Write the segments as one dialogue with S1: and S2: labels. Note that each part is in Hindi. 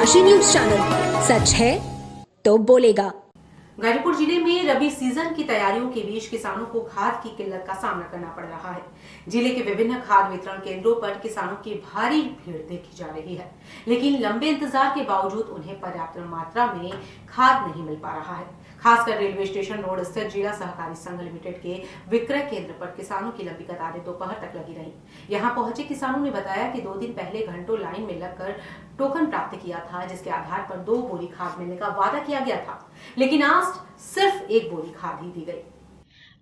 S1: डनकाशी न्यूज चैनल, सच है तो बोलेगा।
S2: गाजीपुर जिले में रबी सीजन की तैयारियों के बीच किसानों को खाद की किल्लत का सामना करना पड़ रहा है। जिले के विभिन्न खाद वितरण केंद्रों पर किसानों की भारी भीड़ देखी जा रही है, लेकिन लंबे इंतजार के बावजूद उन्हें पर्याप्त मात्रा में खाद नहीं मिल पा रहा है। खासकर रेलवे स्टेशन रोड स्थित जिला सहकारी संघ लिमिटेड के विक्रय केंद्र पर किसानों की लंबी कतारें दोपहर तक लगी रही। यहां पहुंचे किसानों ने बताया कि 2 दिन पहले घंटों लाइन में लगकर टोकन प्राप्त किया था, जिसके आधार पर 2 बोरी खाद मिलने का वादा किया गया था, लेकिन आज सिर्फ 1 बोरी खाद ही दी गई।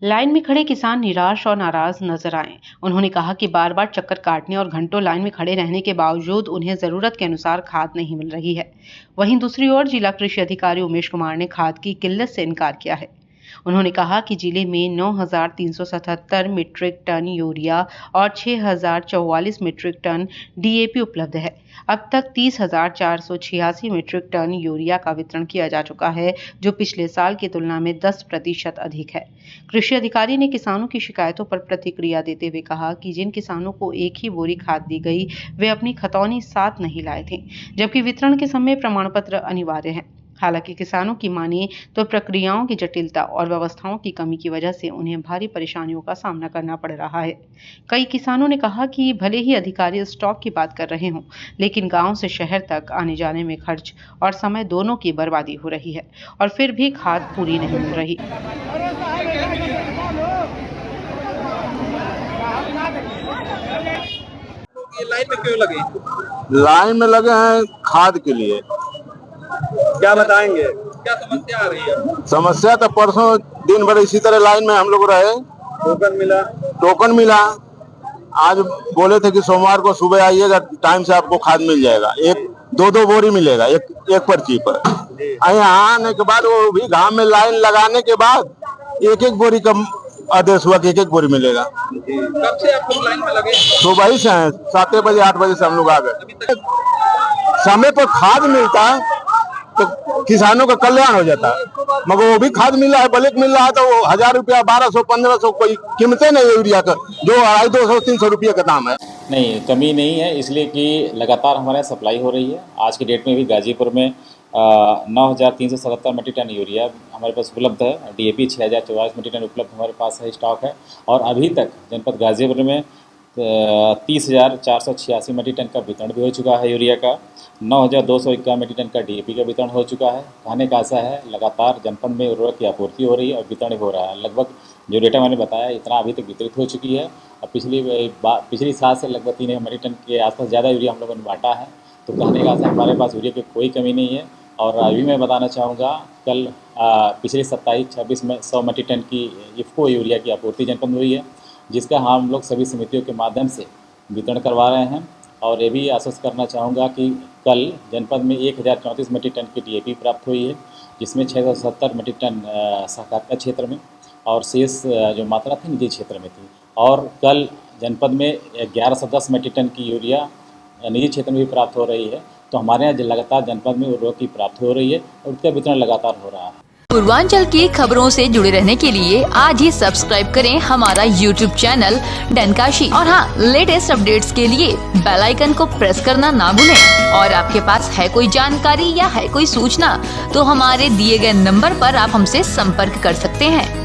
S3: लाइन में खड़े किसान निराश और नाराज नजर आए। उन्होंने कहा कि बार बार चक्कर काटने और घंटों लाइन में खड़े रहने के बावजूद उन्हें जरूरत के अनुसार खाद नहीं मिल रही है। वहीं दूसरी ओर जिला कृषि अधिकारी उमेश कुमार ने खाद की किल्लत से इनकार किया है। उन्होंने कहा कि जिले में 9,377 मीट्रिक टन यूरिया और 6,044 मीट्रिक टन डीएपी उपलब्ध है। अब तक 30,486 मीट्रिक टन यूरिया का वितरण किया जा चुका है, जो पिछले साल की तुलना में 10% अधिक है। कृषि अधिकारी ने किसानों की शिकायतों पर प्रतिक्रिया देते हुए कहा कि जिन किसानों को 1 ही बोरी खाद दी गई, वे अपनी खतौनी साथ नहीं लाए थे, जबकि वितरण के समय प्रमाण पत्र अनिवार्य है। हालांकि किसानों की माने तो प्रक्रियाओं की जटिलता और व्यवस्थाओं की कमी की वजह से उन्हें भारी परेशानियों का सामना करना पड़ रहा है। कई किसानों ने कहा कि भले ही अधिकारी स्टॉक की बात कर रहे हों, लेकिन गांव से शहर तक आने जाने में खर्च और समय दोनों की बर्बादी हो रही है और फिर भी खाद पूरी नहीं मिल रही।
S4: ये लाइन में क्यों लगे?
S5: लाइन में लगे हैं खाद के लिए।
S4: क्या बताएंगे, क्या समस्या आ रही है?
S5: समस्या तो परसों दिन भर इसी तरह लाइन में हम लोग रहे। टोकन मिला। आज बोले थे कि सोमवार को सुबह आइएगा, टाइम से आपको खाद मिल जाएगा। 2 बोरी मिलेगा एक पर्ची पर। यहाँ आने के बाद वो भी घाम में लाइन लगाने के बाद 1 बोरी का आदेश हुआ कि 1 बोरी मिलेगा।
S4: कब से आप लोग लाइन में लगे?
S5: सुबह ही से हैं, 7 बजे 8 बजे से हम लोग आ गए। समय पर खाद मिलता तो किसानों का कल्याण हो जाता, मगर वो भी खाद मिल रहा है, ब्लैक मिल रहा है, तो वो 1,000 रुपया 1200 1500 कोई कीमतें नहीं है यूरिया का, जो 250-300 रुपये का दाम है।
S6: नहीं, कमी नहीं है, इसलिए कि लगातार हमारे यहाँ सप्लाई हो रही है। आज की डेट में भी गाजीपुर में 9,377 मीट्रिक टन यूरिया हमारे पास उपलब्ध है। डीएपी 6,044 मीट्रिक टन उपलब्ध हमारे पास है, स्टॉक है। और अभी तक जनपद गाजीपुर में 30,486 मीट्रिक टन का वितरण भी हो चुका है यूरिया का। 9,251 मीट्रिक टन का डीएपी का वितरण हो चुका है। कहने का ऐसा है, लगातार जनपद में उर्वरक की आपूर्ति हो रही है और वितरण भी हो रहा है। लगभग जो डेटा मैंने बताया, इतना अभी तक वितरित हो चुकी है। और पिछली साल से लगभग 3 मीट्रिक टन के आसपास ज़्यादा यूरिया हम लोगों ने बांटा है। तो कहने का ऐसा, हमारे पास यूरिया की कोई कमी नहीं है। और अभी मैं बताना चाहूँगा, कल पिछले 27-26 में 100 मीट्रिक टन की इफ़को यूरिया की आपूर्ति जनपद में हुई है, जिसका हम लोग सभी समितियों के माध्यम से वितरण करवा रहे हैं। और ये भी आश्वस्त करना चाहूँगा कि कल जनपद में 1,034 मीट्रिक टन की डीएपी प्राप्त हुई है, जिसमें 670 मीट्रिक टन सहकारिता क्षेत्र में और शेष जो मात्रा थी निजी क्षेत्र में थी। और कल जनपद में 1110 मीट्रिक टन की यूरिया निजी क्षेत्र में भी प्राप्त हो रही है। तो हमारे यहाँ लगातार जनपद में उर्वरक की प्राप्ति हो रही है और उसका वितरण लगातार हो रहा है।
S7: पूर्वांचल की खबरों से जुड़े रहने के लिए आज ही सब्सक्राइब करें हमारा YouTube चैनल डनकाशी। और हाँ, लेटेस्ट अपडेट्स के लिए बेल आइकन को प्रेस करना ना भूलें। और आपके पास है कोई जानकारी या है कोई सूचना, तो हमारे दिए गए नंबर पर आप हमसे संपर्क कर सकते हैं।